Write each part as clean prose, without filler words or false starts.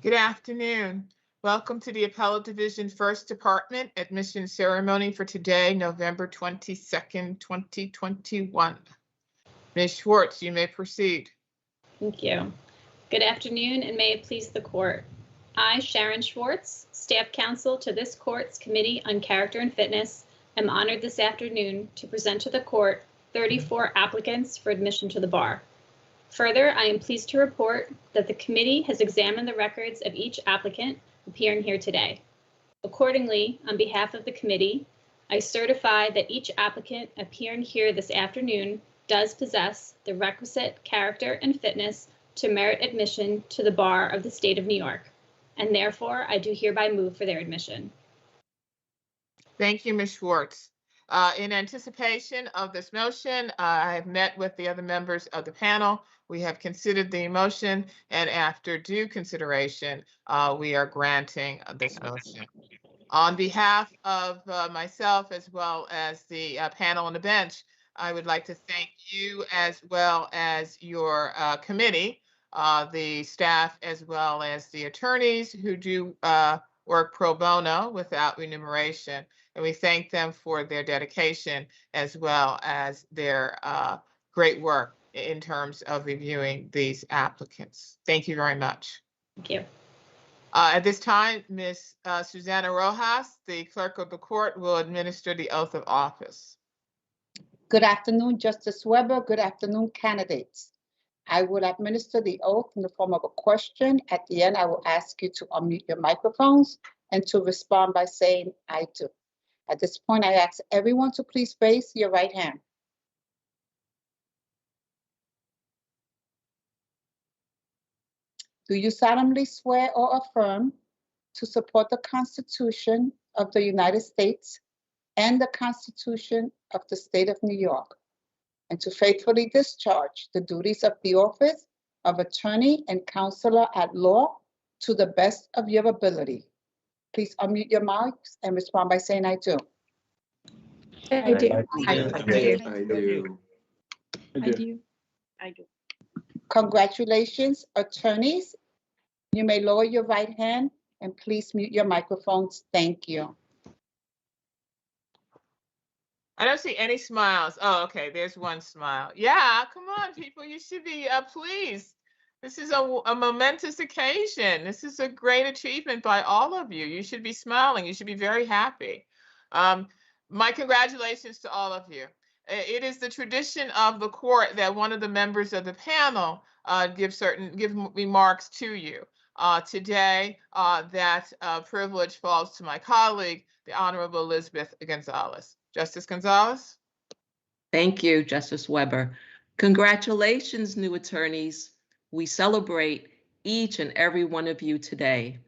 Good afternoon. Welcome to the Appellate Division First Department admission ceremony for today, November 22nd, 2021. Ms. Schwartz, you may proceed. Thank you. Good afternoon, and may it please the court. I, Sharon Schwartz, staff counsel to this court's Committee on Character and Fitness, am honored this afternoon to present to the court 34 applicants for admission to the bar. Further, I am pleased to report that the committee has examined the records of each applicant appearing here today. Accordingly, on behalf of the committee, I certify that each applicant appearing here this afternoon does possess the requisite character and fitness to merit admission to the bar of the state of New York, and therefore I do hereby move for their admission. Thank you, Ms. Schwartz. In anticipation of this motion, I have met with the other members of the panel. We have considered the motion, and after due consideration, we are granting this motion. On behalf of myself, as well as the panel on the bench, I would like to thank you as well as your committee, the staff, as well as the attorneys who do work pro bono without remuneration. And we thank them for their dedication as well as their great work in terms of reviewing these applicants. Thank you very much. Thank you. At this time, Ms. Susana Rojas, the clerk of the court, will administer the oath of office. Good afternoon, Justice Weber. Good afternoon, candidates. I will administer the oath in the form of a question. At the end, I will ask you to unmute your microphones and to respond by saying, "I do." At this point, I ask everyone to please raise your right hand. Do you solemnly swear or affirm to support the Constitution of the United States and the Constitution of the State of New York, and to faithfully discharge the duties of the office of Attorney and Counselor at Law to the best of your ability? Please unmute your mics and respond by saying, "I do." I do. I do. Congratulations, attorneys. You may lower your right hand and please mute your microphones. Thank you. I don't see any smiles. Oh, okay, there's one smile. Yeah, come on, people, you should be pleased. This is a momentous occasion. This is a great achievement by all of you. You should be smiling. You should be very happy. My congratulations to all of you. It is the tradition of the court that one of the members of the panel give remarks to you. Today, that privilege falls to my colleague, the Honorable Elizabeth Gonzalez. Justice Gonzalez? Thank you, Justice Weber. Congratulations, new attorneys. We celebrate each and every one of you today.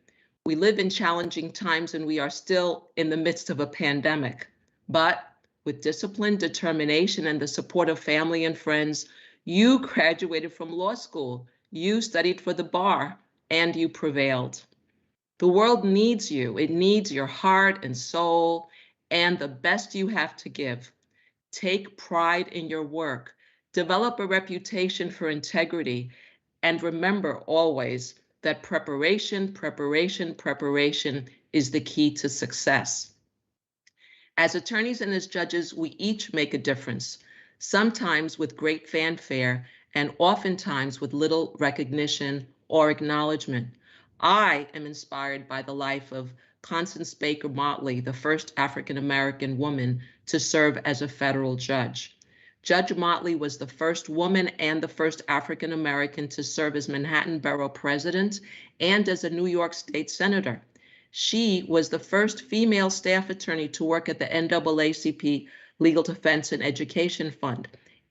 We live in challenging times and we are still in the midst of a pandemic. But with discipline, determination, and the support of family and friends, you graduated from law school, you studied for the bar, and you prevailed. The world needs you. It needs your heart and soul and the best you have to give. Take pride in your work, develop a reputation for integrity, and remember always that preparation is the key to success. As attorneys and as judges, we each make a difference, sometimes with great fanfare and oftentimes with little recognition or acknowledgement. I am inspired by the life of Constance Baker Motley, the first African-American woman to serve as a federal judge. Judge Motley was the first woman and the first African American to serve as Manhattan Borough President and as a New York State Senator. She was the first female staff attorney to work at the NAACP Legal Defense and Education Fund.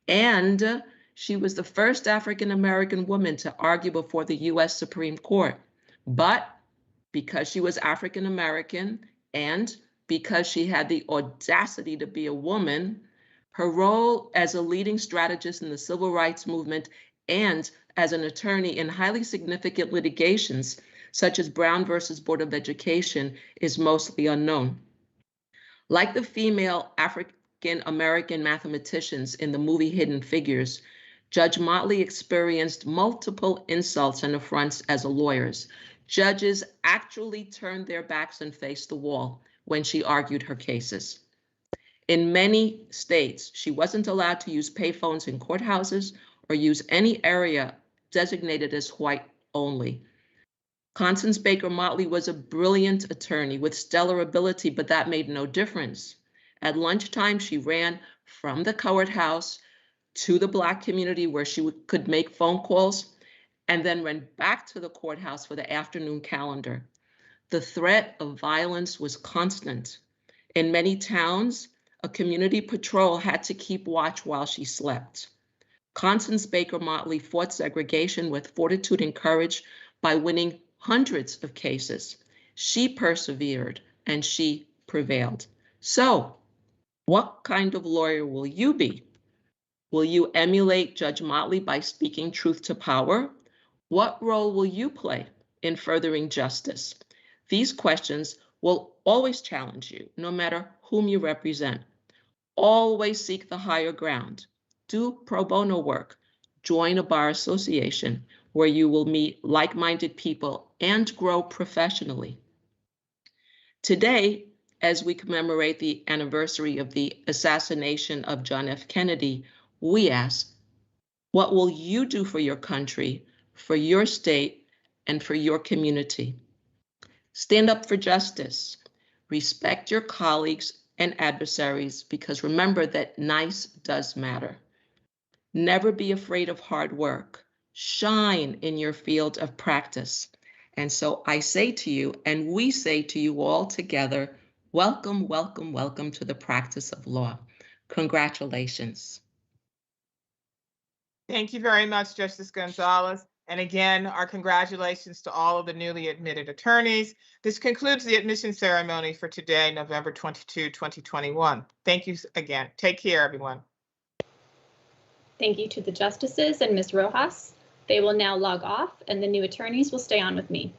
And she was the first African American woman to argue before the U.S. Supreme Court. But because she was African American and because she had the audacity to be a woman, her role as a leading strategist in the civil rights movement and as an attorney in highly significant litigations, such as Brown versus Board of Education, is mostly unknown. Like the female African American mathematicians in the movie Hidden Figures, Judge Motley experienced multiple insults and affronts as a lawyer. Judges actually turned their backs and faced the wall when she argued her cases. In many states, she wasn't allowed to use payphones in courthouses or use any area designated as white only. Constance Baker Motley was a brilliant attorney with stellar ability, but that made no difference. At lunchtime, she ran from the courthouse to the Black community where she could make phone calls and then ran back to the courthouse for the afternoon calendar. The threat of violence was constant. In many towns, a community patrol had to keep watch while she slept. Constance Baker Motley fought segregation with fortitude and courage by winning hundreds of cases. She persevered and she prevailed. So, what kind of lawyer will you be? Will you emulate Judge Motley by speaking truth to power? What role will you play in furthering justice? These questions will always challenge you, no matter whom you represent. Always seek the higher ground. Do pro bono work. Join a bar association where you will meet like-minded people and grow professionally. Today, as we commemorate the anniversary of the assassination of John F. Kennedy, we ask, what will you do for your country, for your state, and for your community? Stand up for justice. Respect your colleagues and adversaries, because remember that nice does matter. Never be afraid of hard work. Shine in your field of practice. And so I say to you, and we say to you all together, welcome, welcome, welcome to the practice of law. Congratulations. Thank you very much, Justice Gonzalez. And again, our congratulations to all of the newly admitted attorneys. This concludes the admission ceremony for today, November 22, 2021. Thank you again. Take care, everyone. Thank you to the justices and Ms. Rojas. They will now log off and the new attorneys will stay on with me.